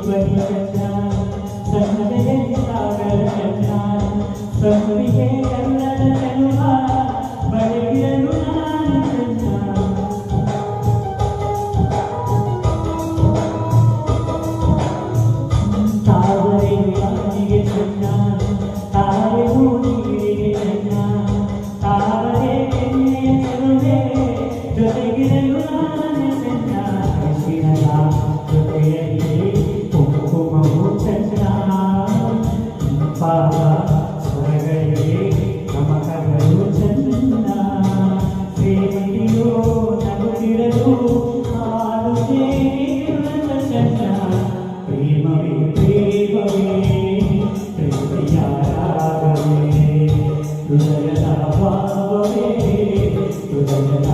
ಧ್ವನಿ ಚಂದ ಸನ್ನದೆಯಲ್ಲಿ ಸಾಗರ ಚಂದ ಸಂಪಿಗೆ ಕನ್ನಡ ಚೆಲುವ ಬಡಗಿರಲು ನಾನು ಚಂದ ತಾವರೆಗೆ ಚಂದ ತಾರೆಗೂ ನೀರಿಗೆ ಚಂದ ತಾವರೆ ಎಣ್ಣೆಯ ಚೆಲುವೆ ಜೊತೆಗಿರಲು ನಾನು ಚಂದ ಹಸಿರದ ಜೊತೆಯಲ್ಲಿ ಕುಂಕುಮವು ಚಂದ ಸ್ವರಗಳಿಗೆ ಗಮಕಗಳು ಚಂದ ಪ್ರೇಮಿಯೋ ನಗುತ್ತಿರಲು ಹಾಡು ಕೇಳಿರುವಂತ ಚಂದ ಪ್ರೇಮವೇ ಪ್ರೇಮವೇ ಪ್ರೀತಿಯ ರಾಗವೇ ಹೃದಯದ ಭಾವವೇ ಹೃದಯದ